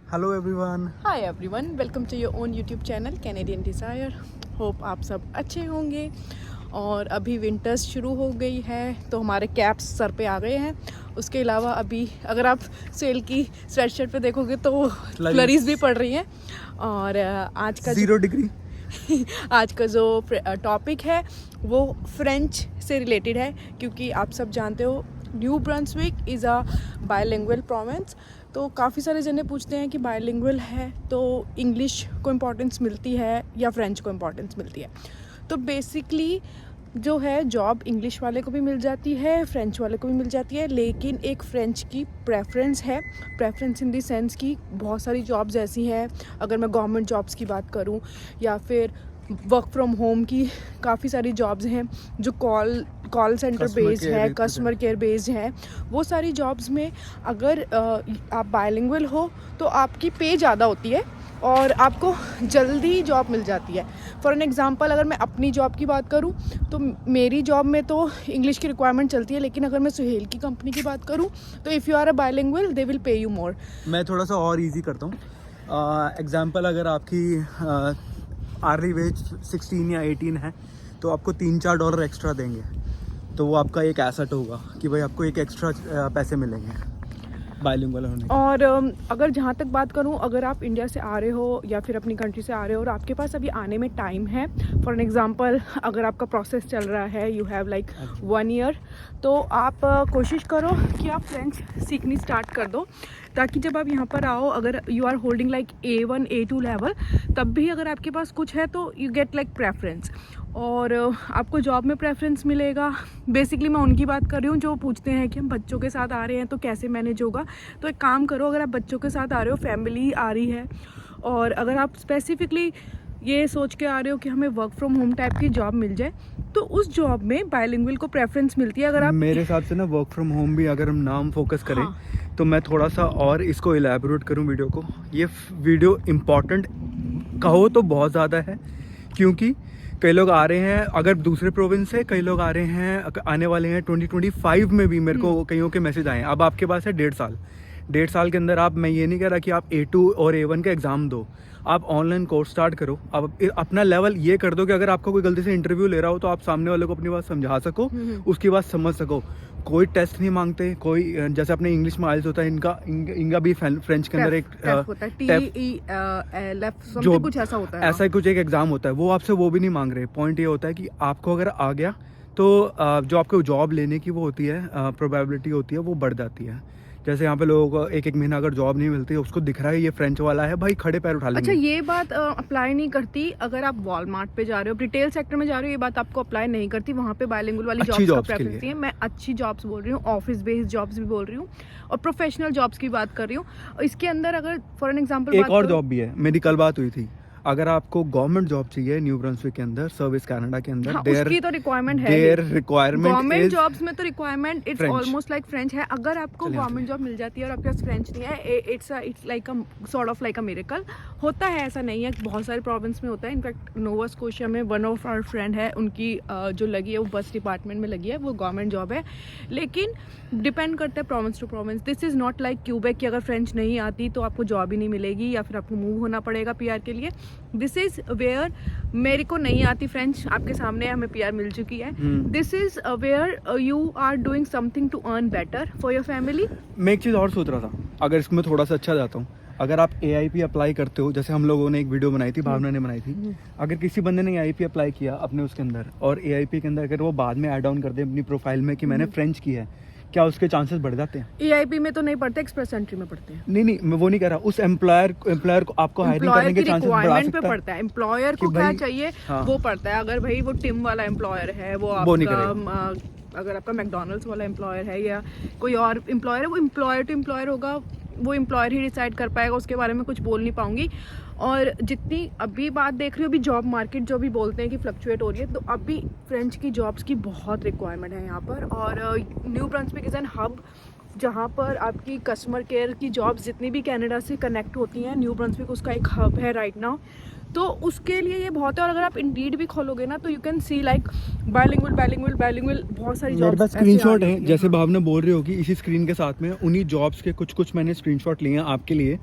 Hello everyone. Hi everyone, welcome to your own YouTube channel Canadian desire. Hope आप सब अच्छे होंगे। और अभी विंटर्स शुरू हो गई है तो हमारे कैप्स सर पे आ गए हैं। उसके अलावा अभी अगर आप सेल की स्वेटशर्ट पे देखोगे तो फ्लरीज भी पड़ रही हैं। और आज का 0 डिग्री आज का जो टॉपिक है वो फ्रेंच से रिलेटेड है, क्योंकि आप सब जानते हो new Brunswick is a bilingual province. तो काफ़ी सारे जने पूछते हैं कि बायलिंगुअल है तो इंग्लिश को इम्पोर्टेंस मिलती है या फ्रेंच को इम्पोर्टेंस मिलती है। तो बेसिकली जो है जॉब इंग्लिश वाले को भी मिल जाती है, फ्रेंच वाले को भी मिल जाती है, लेकिन एक फ्रेंच की प्रेफरेंस है। प्रेफरेंस इन द सेंस कि बहुत सारी जॉब्स ऐसी हैं, अगर मैं गवर्नमेंट जॉब्स की बात करूं या फिर वर्क फ्रॉम होम की काफ़ी सारी जॉब्स हैं जो कॉल सेंटर बेस्ड है, कस्टमर केयर बेस्ड है। वो सारी जॉब्स में अगर आप बायलिंगुअल हो तो आपकी पे ज़्यादा होती है और आपको जल्दी जॉब मिल जाती है। फॉर एन एग्ज़ाम्पल, अगर मैं अपनी जॉब की बात करूं तो मेरी जॉब में तो इंग्लिश की रिक्वायरमेंट चलती है, लेकिन अगर मैं सुहेल की कंपनी की बात करूं तो if you are a bilingual they will pay you more. मैं थोड़ा सा और इजी करता हूँ। एग्जांपल, अगर आपकी आर्ली वेज 16 या 18 है तो आपको $3-4 एक्स्ट्रा देंगे, तो वो आपका एक एसेट होगा कि भाई आपको एक एक्स्ट्रा पैसे मिलेंगे बायलिंगुअल होने के। और अगर जहाँ तक बात करूँ, अगर आप इंडिया से आ रहे हो या फिर अपनी कंट्री से आ रहे हो और आपके पास अभी आने में टाइम है, फॉर एन एग्ज़ाम्पल अगर आपका प्रोसेस चल रहा है, यू हैव लाइक 1 ईयर, तो आप कोशिश करो कि आप फ्रेंच सीखनी स्टार्ट कर दो, ताकि जब आप यहाँ पर आओ, अगर you are holding like A1 A2 level, तब भी अगर आपके पास कुछ है तो यू गेट लाइक प्रेफरेंस और आपको जॉब में प्रेफरेंस मिलेगा। बेसिकली मैं उनकी बात कर रही हूँ जो पूछते हैं कि हम बच्चों के साथ आ रहे हैं तो कैसे मैनेज होगा। तो एक काम करो, अगर आप बच्चों के साथ आ रहे हो, फैमिली आ रही है, और अगर आप स्पेसिफिकली ये सोच के आ रहे हो कि हमें वर्क फ्रॉम होम टाइप की जॉब मिल जाए, तो उस जॉब में बायलिंगुअल को प्रेफरेंस मिलती है। अगर आप मेरे हिसाब से ना वर्क फ्रॉम होम भी अगर हम नाम फोकस करें, हाँ। तो मैं थोड़ा सा और इसको इलेबोरेट करूं वीडियो को। ये वीडियो इम्पॉर्टेंट कहो तो बहुत ज़्यादा है, क्योंकि कई लोग आ रहे हैं अगर दूसरे प्रोविंस से, कई लोग आ रहे हैं आने वाले हैं 2025 में भी। मेरे को कईयों के मैसेज आए हैं। अब आपके पास है 1.5 साल के अंदर आप, मैं ये नहीं कह रहा कि आप A2 और A1 का एग्ज़ाम दो, आप ऑनलाइन कोर्स स्टार्ट करो। आप अपना लेवल ये कर दो कि अगर आपका कोई गलती से इंटरव्यू ले रहा हो तो आप सामने वाले को अपनी बात समझा सको, उसकी बात समझ सको। कोई टेस्ट नहीं मांगते, कोई जैसे अपने इंग्लिश में आइल्स होता है, इनका भी फ्रेंच के अंदर एक होता है, जो कुछ ऐसा होता है, ऐसा ही कुछ एक एग्ज़ाम होता है। वो आपसे वो भी नहीं मांग रहे। पॉइंट ये होता है कि आपको अगर आ गया तो जो आपको जॉब लेने की वो होती है, प्रोबेबिलिटी होती है, वो बढ़ जाती है। जैसे यहाँ पे लोगों को एक महीना अगर जॉब नहीं मिलती, उसको दिख रहा है ये फ्रेंच वाला है, भाई खड़े पैर उठा लेंगे। अच्छा, ये बात अप्लाई नहीं करती अगर आप वॉलमार्ट पे जा रहे हो, रिटेल सेक्टर में जा रहे हो, ये बात आपको अप्लाई नहीं करती। वहाँ पे बायलिंगुअल वाली जॉब्स का प्रेफरेंस है। मैं अच्छी जॉब्स बोल रही हूँ, ऑफिस बेस्ड जॉब्स भी बोल रही हूँ और प्रोफेशनल जॉब्स की बात कर रही हूँ। इसके अंदर अगर फॉर एन एग्जाम्पल एक और जॉब भी है, मेरी कल बात हुई थी। अगर आपको गवर्नमेंट जॉब चाहिए न्यू ब्रंसविक के अंदर, सर्विस कनाडा के अंदर, उसकी तो रिक्वायरमेंट है। गवर्नमेंट जॉब्स में तो requirement it's almost like French है। अगर आपको गवर्नमेंट जॉब मिल जाती है और आपके पास फ्रेंच नहीं है, it's like a sort of like a miracle. होता है, ऐसा नहीं है, बहुत सारे प्रोविंस में होता है। इनफैक्ट नोवा स्कोशिया में वन ऑफ आवर फ्रेंड है, उनकी जो लगी है वो बस डिपार्टमेंट में लगी है, वो गवर्नमेंट जॉब है। लेकिन डिपेंड करता है province to province. This is not like Quebec कि अगर फ्रेंच नहीं आती तो आपको जॉब ही नहीं मिलेगी या फिर आपको मूव होना पड़ेगा PR के लिए। दिस इज वेयर मेरे को नहीं आती फ्रेंच, आपके सामने हमें PR मिल चुकी है। This is where you are doing something to earn better for your family. मैं एक चीज़ और सोच रहा था, अगर इसमें थोड़ा सा अच्छा जाता हूँ। अगर आप AIP अप्लाई करते हो, जैसे हम लोगों ने एक वीडियो बनाई थी, भावना ने बनाई थी। अगर किसी बंदे ने AIP अप्लाई किया अपने उसके अंदर, और AIP के अंदर अगर वो बाद में ऐड ऑन कर दे अपनी प्रोफाइल में कि मैंने फ्रेंच किया है, क्या उसके चांसेस बढ़ जाते हैं? EIP में तो नहीं पढ़ते, एक्सप्रेस एंट्री में पढ़ते हैं। नहीं, मैं वो नहीं कह रहा। उस एम्प्लॉयर को आपको हायरिंग करने के चांसेस बढ़ा सकता है। पड़ता है एम्प्लॉयर को क्या चाहिए, वो पढ़ता है। अगर भाई वो टिम वाला एम्प्लॉयर है, वो आपका अगर आपका मैकडोनल्ड्स वाला एम्प्लॉयर है या कोई और एम्प्लॉयर है, वो एम्प्लॉयर टू एम्प्लॉयर होगा, वो एम्प्लॉयर ही डिसाइड कर पाएगा। उसके बारे में कुछ बोल नहीं पाऊंगी। और जितनी अभी बात देख रही हो, अभी जॉब मार्केट जो भी बोलते हैं कि फ्लक्चुएट हो रही है, तो अभी फ्रेंच की जॉब्स की बहुत रिक्वायरमेंट है यहाँ पर। और new Brunswick is an hub जहाँ पर आपकी कस्टमर केयर की जॉब्स जितनी भी कनाडा से कनेक्ट होती हैं, न्यू ब्रंसविक उसका एक हब है राइट नाउ। तो उसके लिए ये बहुत है। और अगर आप इंडीड भी खोलोगे ना तो you can see like bilingual बहुत सारी जॉब्स। मेरे पास स्क्रीनशॉट है, जैसे भावना बोल रही होगी, इसी स्क्रीन के साथ में उन्हीं जॉब्स के कुछ मैंने स्क्रीनशॉट लिए हैं आपके लिए।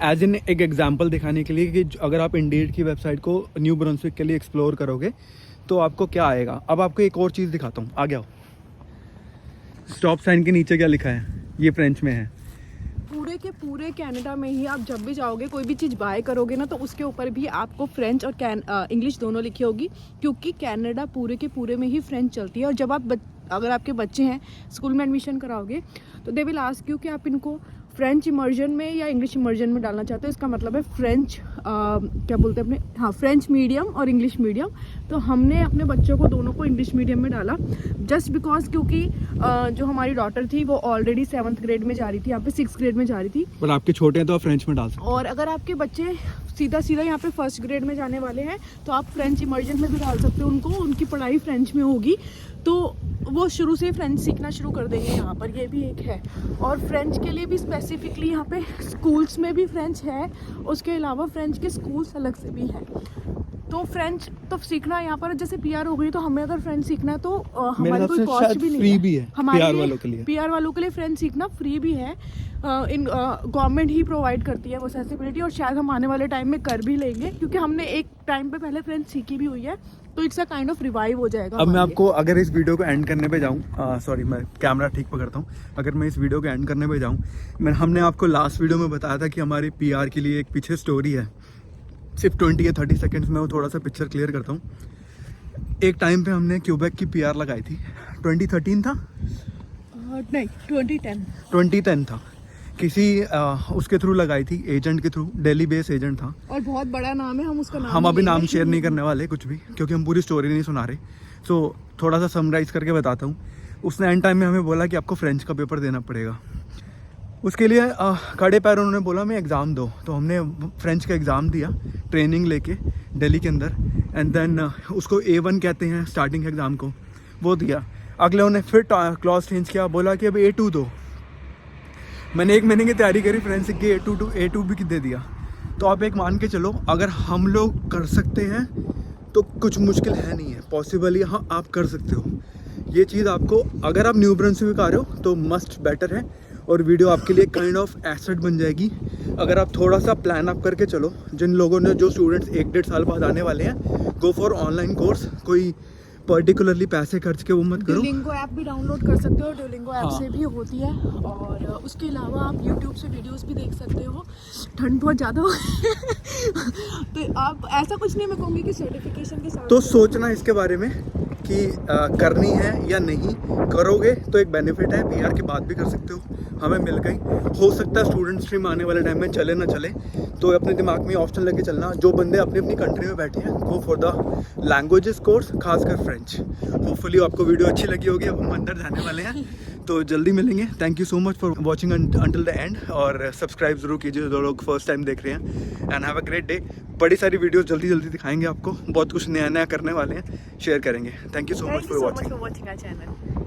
एज इन एक एग्जांपल दिखाने के लिए कि अगर आप इंडीड की वेबसाइट को न्यू ब्रंसविक के लिए एक्सप्लोर करोगे तो आपको क्या आएगा। अब आपको एक और चीज़ दिखाता हूँ, आगे आओ। स्टॉप साइन के नीचे क्या लिखा है, ये फ्रेंच में है। पूरे के पूरे कनाडा में ही आप जब भी जाओगे कोई भी चीज़ बाय करोगे ना, तो उसके ऊपर भी आपको फ्रेंच और इंग्लिश दोनों लिखी होगी, क्योंकि कनाडा पूरे के पूरे में ही फ्रेंच चलती है। और जब आप अगर आपके बच्चे हैं स्कूल में एडमिशन कराओगे तो दे विल आस्क यू कि आप इनको फ्रेंच इमर्जन में या इंग्लिश इमर्जन में डालना चाहते हो। इसका मतलब है फ्रेंच क्या बोलते हैं अपने, हाँ, फ्रेंच मीडियम और इंग्लिश मीडियम। तो हमने अपने बच्चों को दोनों को इंग्लिश मीडियम में डाला, जस्ट बिकॉज क्योंकि जो हमारी डॉटर थी वो ऑलरेडी 7th ग्रेड में जा रही थी, यहाँ पे 6th ग्रेड में जा रही थी। पर आपके छोटे हैं तो आप फ्रेंच में डाल सकते और अगर आपके बच्चे सीधा यहाँ पे 1st ग्रेड में जाने वाले हैं तो आप फ्रेंच इमर्जन में भी डाल सकते हो उनको, उनकी पढ़ाई फ्रेंच में होगी तो वो शुरू से फ्रेंच सीखना शुरू कर देंगे। यहाँ पर ये भी एक है। और फ्रेंच के लिए भी स्पेसिफिकली यहाँ पे स्कूल्स में भी फ्रेंच है, उसके अलावा फ्रेंच के स्कूल्स अलग से भी हैं। तो फ्रेंच तो सीखना यहाँ पर जैसे पीआर हो गई, तो हमें अगर फ्रेंच सीखना है तो हमारी कोई कॉस्ट भी नहीं फ्री भी है हमारे पीआर वालों के लिए। पीआर वालों के लिए फ्रेंच सीखना फ्री भी है। इन गवर्नमेंट ही प्रोवाइड करती है वो एक्सेसिबिलिटी, और शायद हम आने वाले टाइम में कर भी लेंगे, क्योंकि हमने एक टाइम पे पहले फ्रेंच सीखी भी हुई है, तो it's a kind of revive हो जाएगा। अब मैं आपको अगर इस वीडियो को एंड करने पे जाऊँ, सॉरी मैं कैमरा ठीक पकड़ता हूँ, अगर मैं इस वीडियो को एंड करने पे जाऊँ, हमने आपको लास्ट वीडियो में बताया था कि हमारी पीआर के लिए एक पीछे स्टोरी है। सिर्फ 20 या 30 सेकेंड्स में वो थोड़ा सा पिक्चर क्लियर करता हूँ। एक टाइम पे हमने क्यूबेक की पीआर लगाई थी, 2013 था नहीं 2010 था, किसी उसके थ्रू लगाई थी, एजेंट के थ्रू, दिल्ली बेस एजेंट था। और बहुत बड़ा नाम है, हम उसका नाम हम अभी नाम शेयर नहीं करने वाले कुछ भी, क्योंकि हम पूरी स्टोरी नहीं सुना रहे। सो थोड़ा सा समराइज करके बताता हूँ। उसने एंड टाइम में हमें बोला कि आपको फ्रेंच का पेपर देना पड़ेगा। उसके लिए खड़े पैर उन्होंने बोला मैं एग्ज़ाम दो, तो हमने फ्रेंच का एग्ज़ाम दिया ट्रेनिंग लेके दिल्ली के अंदर, एंड देन उसको A1 कहते हैं स्टार्टिंग एग्ज़ाम को, वो दिया। अगले उन्हें फिर क्लॉज चेंज किया, बोला कि अब A2 दो। मैंने 1 महीने की तैयारी करी फ्रेंच की, A2 भी दे दिया। तो आप एक मान के चलो, अगर हम लोग कर सकते हैं तो कुछ मुश्किल है नहीं है, पॉसिबल यहाँ आप कर सकते हो। ये चीज़ आपको, अगर आप न्यू ब्रंसविक आ रहे हो तो मस्ट बेटर है, और वीडियो आपके लिए काइंड ऑफ एसेट बन जाएगी अगर आप थोड़ा सा प्लान अप करके चलो। जिन लोगों ने, जो स्टूडेंट्स 1-1.5 साल बाद आने वाले हैं, गो फॉर ऑनलाइन कोर्स, कोई पर्टिकुलरली पैसे खर्च के वो मत करो। ड्यूलिंगो ऐप भी डाउनलोड कर सकते हो, ड्यूलिंगो ऐप हाँ। से भी होती है। और उसके अलावा आप यूट्यूब से वीडियोस भी देख सकते हो। ठंड बहुत ज़्यादा हो तो आप ऐसा कुछ नहीं मैं कहूँगी कि सर्टिफिकेशन के साथ तो सोचना इसके बारे में कि करनी है या नहीं। करोगे तो एक बेनिफिट है, पीआर की बात भी कर सकते हो, हमें मिल गई। हो सकता है स्टूडेंट स्ट्रीम आने वाले टाइम में चले ना चले, तो अपने दिमाग में ऑप्शन लेके चलना। जो बंदे अपनी अपनी कंट्री में बैठे हैं, go for the languages course, खासकर फ्रेंच। होपफुली आपको वीडियो अच्छी लगी होगी। अब हम अंदर जाने वाले हैं, तो जल्दी मिलेंगे। Thank you so much for watching until the end, और सब्सक्राइब जरूर कीजिए जो लोग फर्स्ट टाइम देख रहे हैं। And have a great day. बड़ी सारी वीडियोस जल्दी जल्दी दिखाएंगे आपको, बहुत कुछ नया नया करने वाले हैं, शेयर करेंगे। Thank you so much for watching. Our channel.